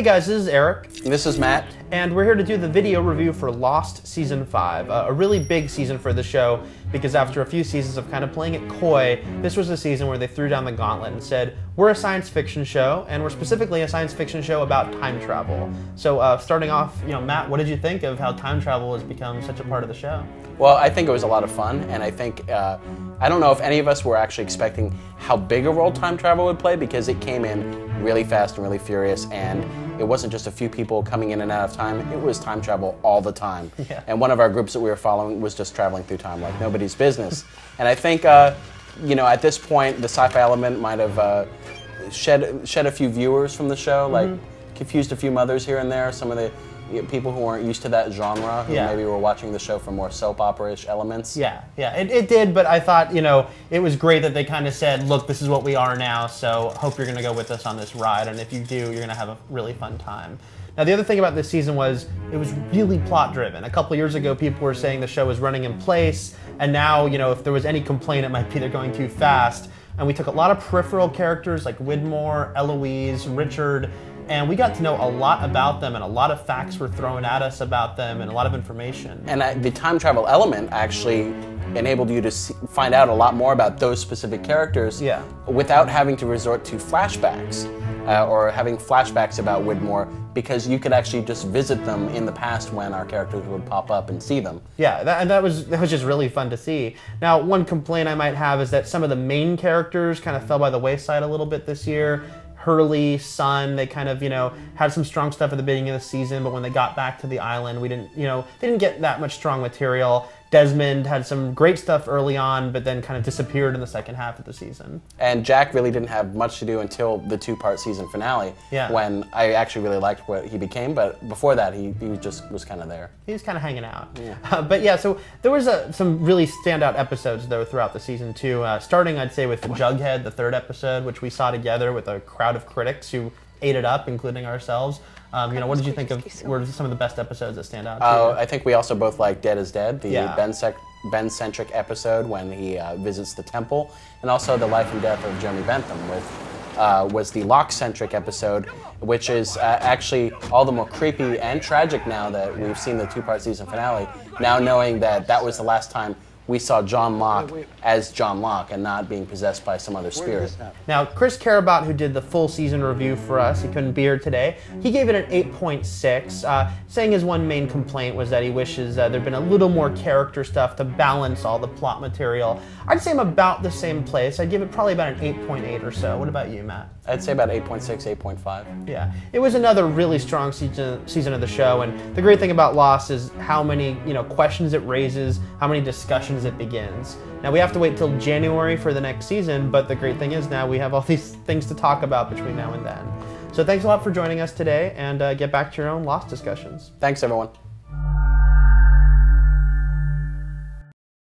guys, this is Eric. This is Matt. And we're here to do the video review for Lost Season 5. A really big season for the show because after a few seasons of kind of playing it coy, this was a season where they threw down the gauntlet and said, we're a science fiction show, and we're specifically a science fiction show about time travel. So starting off, Matt, what did you think of how time travel has become such a part of the show? Well, I think it was a lot of fun, and I think, I don't know if any of us were actually expecting how big a role time travel would play because it came in really fast and really furious, and it wasn't just a few people coming in and out of time, it was time travel all the time. Yeah. And one of our groups that we were following was just traveling through time like nobody's business. And I think, at this point, the sci-fi element might have shed a few viewers from the show, like confused a few mothers here and there, some of the people who weren't used to that genre, who maybe were watching the show for more soap opera-ish elements. Yeah, it did, but I thought, it was great that they kind of said, look, this is what we are now, so hope you're going to go with us on this ride, and if you do, you're going to have a really fun time. Now, the other thing about this season was it was really plot-driven. A couple years ago, people were saying the show was running in place, and now, if there was any complaint, it might be they're going too fast. And we took a lot of peripheral characters like Widmore, Eloise, Richard, and we got to know a lot about them, and a lot of facts were thrown at us about them, and a lot of information. And the time travel element actually enabled you to find out a lot more about those specific characters without having to resort to flashbacks or having flashbacks about Widmore, because you could actually just visit them in the past when our characters would pop up and see them. Yeah, that was just really fun to see. Now, one complaint I might have is that some of the main characters kind of fell by the wayside a little bit this year. Hurley, Sun, they kind of, had some strong stuff at the beginning of the season, but when they got back to the island, we didn't, they didn't get that much strong material. Desmond had some great stuff early on, but then kind of disappeared in the second half of the season. And Jack really didn't have much to do until the two-part season finale, when I actually really liked what he became, but before that, he just was kind of there. He was kind of hanging out. Yeah. But yeah, so there was some really standout episodes, though, throughout the season, too. Starting, I'd say, with Jughead, the third episode, which we saw together with a crowd of critics who ate it up, including ourselves. What did you think of, were some of the best episodes that stand out to you? I think we also both like Dead is Dead, the Ben-centric episode when he visits the temple, and also The Life and Death of Jeremy Bentham was the Locke-centric episode, which is actually all the more creepy and tragic now that we've seen the two-part season finale, now knowing that that was the last time we saw John Locke as John Locke and not being possessed by some other spirit. Now, Chris Carabot, who did the full season review for us, he couldn't be here today, he gave it an 8.6, saying his one main complaint was that he wishes there'd been a little more character stuff to balance all the plot material. I'd say I'm about the same place. I'd give it probably about an 8.8 or so. What about you, Matt? I'd say about 8.6, 8.5. Yeah, it was another really strong season of the show, and the great thing about Lost is how many questions it raises, how many discussions it begins. Now we have to wait till January for the next season, but the great thing is now we have all these things to talk about between now and then. So thanks a lot for joining us today, and get back to your own Lost discussions. Thanks, everyone.